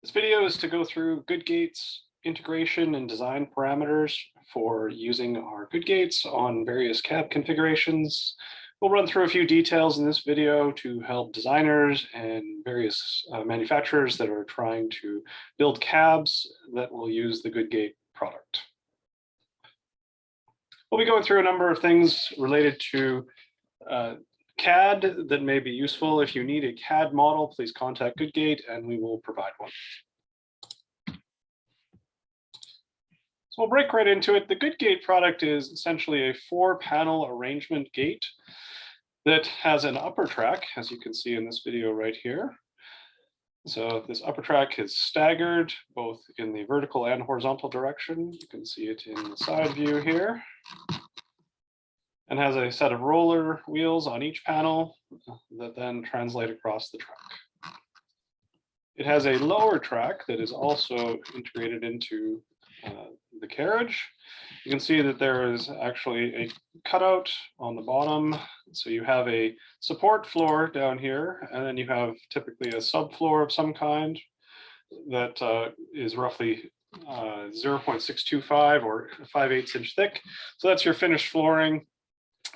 This video is to go through good gates integration and design parameters for using our good gates on various cab configurations. We'll run through a few details in this video to help designers and various manufacturers that are trying to build cabs that will use the good gate product. We'll be going through a number of things related to CAD that may be useful. If you need a CAD model, please contact GoodGate and we will provide one. So we'll break right into it. The GoodGate product is essentially a 4-panel arrangement gate that has an upper track, as you can see in this video right here. So this upper track is staggered both in the vertical and horizontal direction. You can see it in the side view here, and has a set of roller wheels on each panel that then translate across the track. It has a lower track that is also integrated into the carriage. You can see that there is actually a cutout on the bottom. So you have a support floor down here, and then you have typically a subfloor of some kind that is roughly 0.625 or 5/8 inch thick. So that's your finished flooring.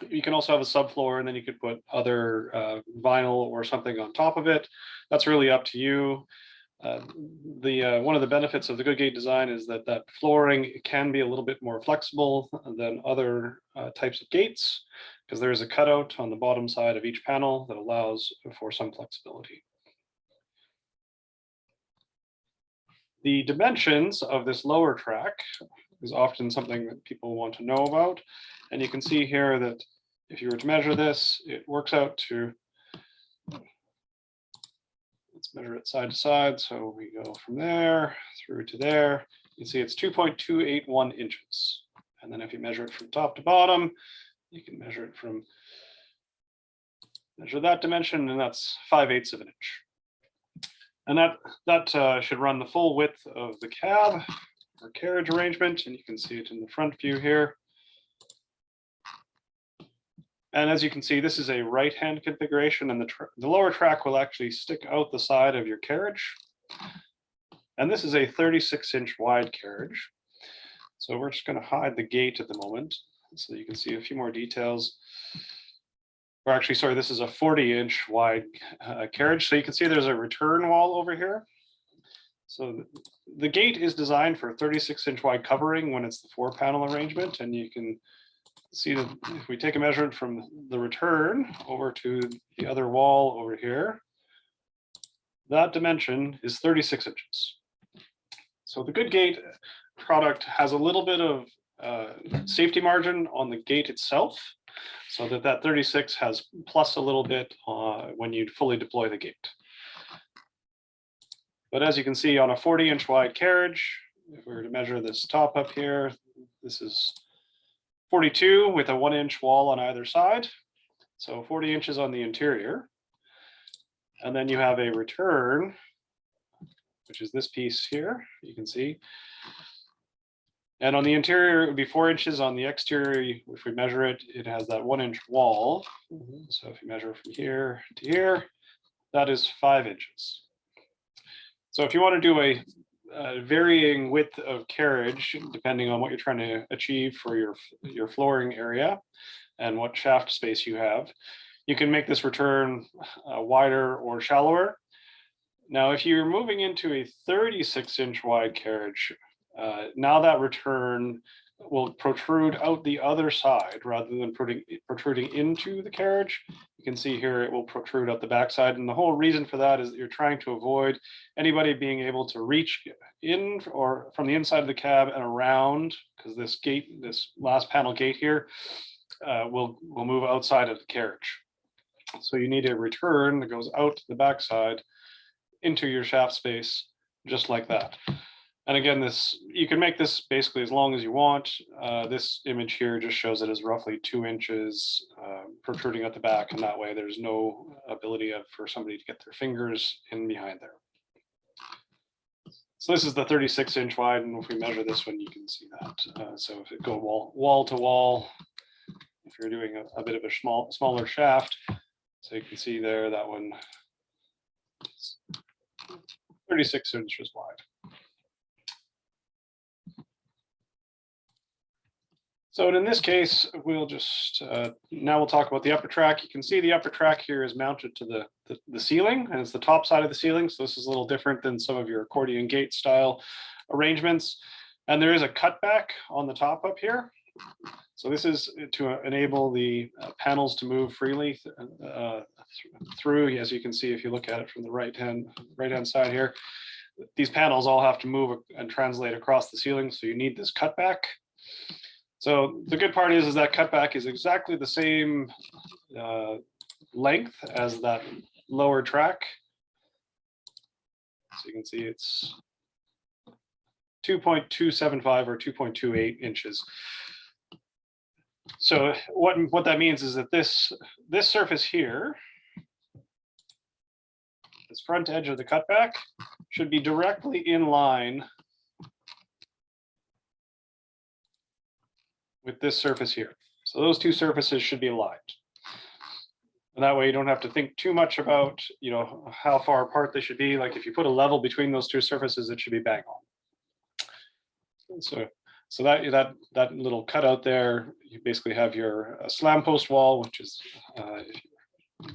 You can also have a subfloor, and then you could put other vinyl or something on top of it. That's really up to you. One of the benefits of the GoodGate design is that flooring can be a little bit more flexible than other types of gates, because there is a cutout on the bottom side of each panel that allows for some flexibility. The dimensions of this lower track is often something that people want to know about. And you can see here that if you were to measure this, it works out to, let's measure it side to side. So we go from there through to there. You can see it's 2.281 inches. And then if you measure it from top to bottom, you can measure that dimension, and that's 5/8 of an inch. And that should run the full width of the cab or carriage arrangement, and you can see it in the front view here. And as you can see, this is a right-hand configuration, and the lower track will actually stick out the side of your carriage. And this is a 36-inch wide carriage. So we're just going to hide the gate at the moment so you can see a few more details. Or actually, sorry, this is a 40-inch wide carriage. So you can see there's a return wall over here. So the gate is designed for 36-inch wide covering when it's the 4-panel arrangement, and you can see that if we take a measurement from the return over to the other wall over here, that dimension is 36 inches. So the GoodGate product has a little bit of safety margin on the gate itself, so that 36 has plus a little bit when you fully deploy the gate. But as you can see, on a 40-inch wide carriage, if we were to measure this top up here, this is 42 with a 1-inch wall on either side. So 40 inches on the interior. And then you have a return, which is this piece here, you can see. And on the interior, it would be 4 inches. On the exterior, if we measure it, it has that 1-inch wall. So if you measure from here to here, that is 5 inches. So if you want to do a varying width of carriage, depending on what you're trying to achieve for your flooring area and what shaft space you have, you can make this return wider or shallower. Now, if you're moving into a 36-inch wide carriage, now that return will protrude out the other side rather than protruding into the carriage. You can see here it will protrude out the backside, and the whole reason for that is that you're trying to avoid anybody being able to reach in or from the inside of the cab and around, because this last panel gate here will move outside of the carriage. So you need a return that goes out the backside into your shaft space, just like that. And again, you can make this basically as long as you want. This image here just shows it as roughly 2 inches protruding at the back, and that way there's no ability for somebody to get their fingers in behind there. So this is the 36-inch wide, and if we measure this one, you can see that. So if it go wall to wall, if you're doing a bit of a smaller shaft, so you can see there that one is 36 inches wide. So in this case, we'll just, now we'll talk about the upper track. You can see the upper track here is mounted to the ceiling, and it's the top side of the ceiling. So this is a little different than some of your accordion gate style arrangements. And there is a cutback on the top up here. So this is to enable the panels to move freely through, as you can see, if you look at it from the right hand side here. These panels all have to move and translate across the ceiling, so you need this cutback. So the good part is that cutback is exactly the same length as that lower track. So you can see it's 2.275 or 2.28 inches. So what that means is that this surface here, this front edge of the cutback, should be directly in line with this surface here. So those two surfaces should be aligned. And that way you don't have to think too much about, you know, how far apart they should be. Like if you put a level between those two surfaces, it should be bang on. So that little cutout there, you basically have your slam post wall, which is,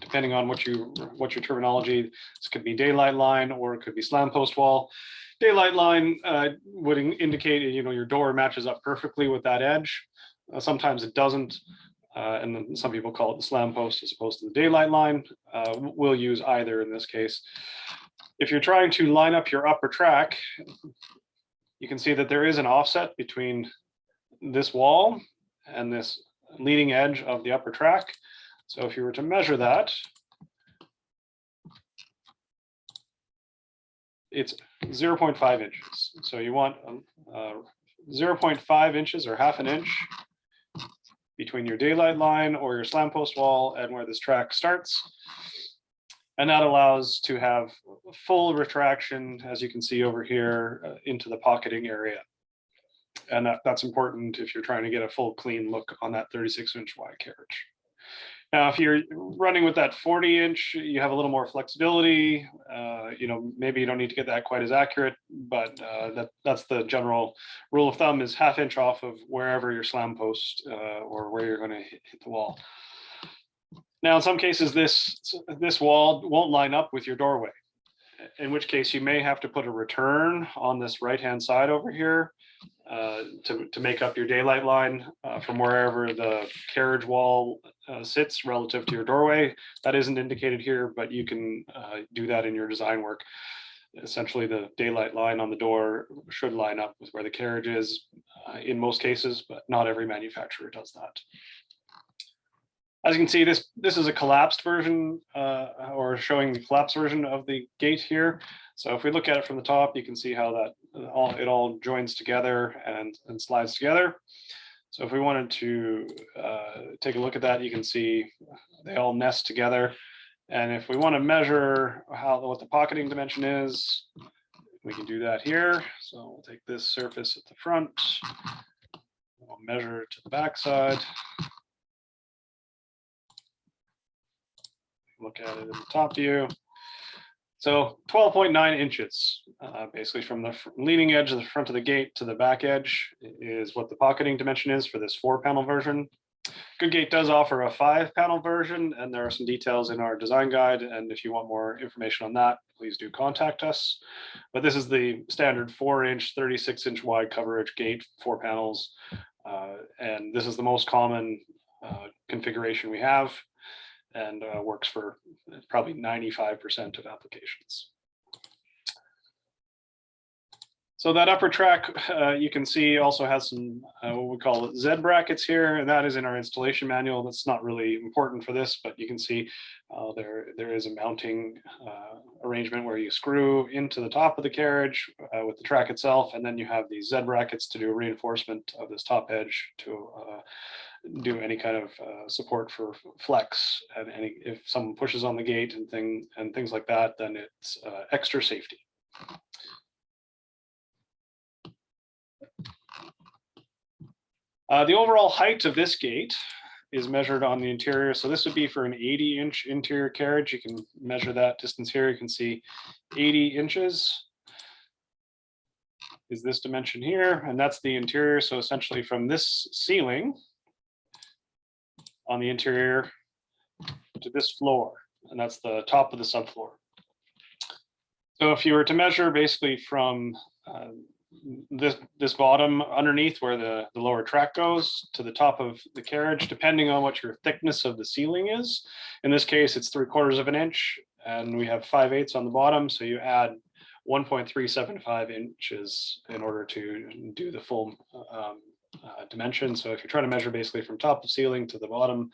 depending on what your terminology, this could be daylight line or it could be slam post wall. Daylight line would indicate, you know, your door matches up perfectly with that edge. Sometimes it doesn't, and then some people call it the slam post as opposed to the daylight line. We'll use either in this case. If you're trying to line up your upper track, you can see that there is an offset between this wall and this leading edge of the upper track. So if you were to measure that, it's 0.5 inches. So you want 0.5 inches or half an inch between your daylight line or your slam post wall and where this track starts. And that allows to have full retraction, as you can see over here, into the pocketing area. And that's important if you're trying to get a full clean look on that 36-inch wide carriage. Now, if you're running with that 40-inch, you have a little more flexibility. You know, maybe you don't need to get that quite as accurate, but that's the general rule of thumb, is half inch off of wherever your slam post or where you're going to hit the wall. Now, in some cases, this wall won't line up with your doorway, in which case you may have to put a return on this right-hand side over here to make up your daylight line from wherever the carriage wall sits relative to your doorway. That isn't indicated here, but you can do that in your design work. Essentially, the daylight line on the door should line up with where the carriage is in most cases, but not every manufacturer does that. As you can see, this is a collapsed version or showing the collapsed version of the gate here. So if we look at it from the top, you can see how that it all joins together and slides together. So if we wanted to take a look at that, you can see they all nest together. And if we want to measure what the pocketing dimension is, we can do that here. So we'll take this surface at the front, we'll measure it to the back side. Look at it in the top view. So 12.9 inches, basically from the leading edge of the front of the gate to the back edge is what the pocketing dimension is for this 4-panel version. Goodgate does offer a 5-panel version, and there are some details in our design guide. And if you want more information on that, please do contact us. But this is the standard 4-inch, 36-inch wide coverage gate, 4 panels. And this is the most common configuration we have, and works for probably 95% of applications. So that upper track, you can see, also has some what we call Z brackets here, and that is in our installation manual. That's not really important for this, but you can see there is a mounting arrangement where you screw into the top of the carriage with the track itself, and then you have these Z brackets to do reinforcement of this top edge to do any kind of support for flex, and if someone pushes on the gate and things like that, then it's extra safety. The overall height of this gate is measured on the interior. So this would be for an 80-inch interior carriage. You can measure that distance here. You can see 80 inches is this dimension here, and that's the interior. So essentially from this ceiling on the interior to this floor, and that's the top of the subfloor. So if you were to measure basically from this bottom underneath where the lower track goes to the top of the carriage, depending on what your thickness of the ceiling is. In this case, it's 3/4 of an inch, and we have 5/8 on the bottom. So you add 1.375 inches in order to do the full dimension. So if you're trying to measure basically from top of ceiling to the bottom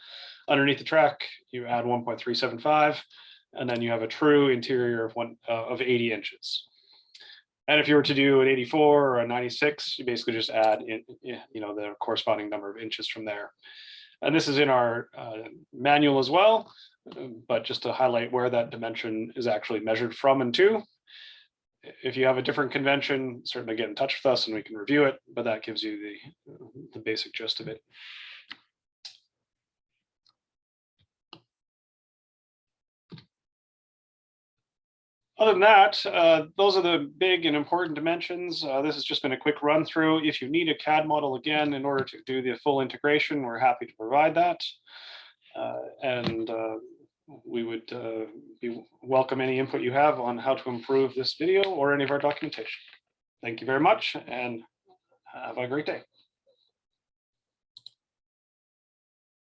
underneath the track, you add 1.375, and then you have a true interior of 80 inches. And if you were to do an 84 or a 96, you basically just add in, the corresponding number of inches from there. And this is in our manual as well, but just to highlight where that dimension is actually measured from and to. If you have a different convention, certainly get in touch with us and we can review it, but that gives you the basic gist of it. Other than that, those are the big and important dimensions. This has just been a quick run through. If you need a CAD model again in order to do the full integration, we're happy to provide that. We would welcome any input you have on how to improve this video or any of our documentation. Thank you very much and have a great day.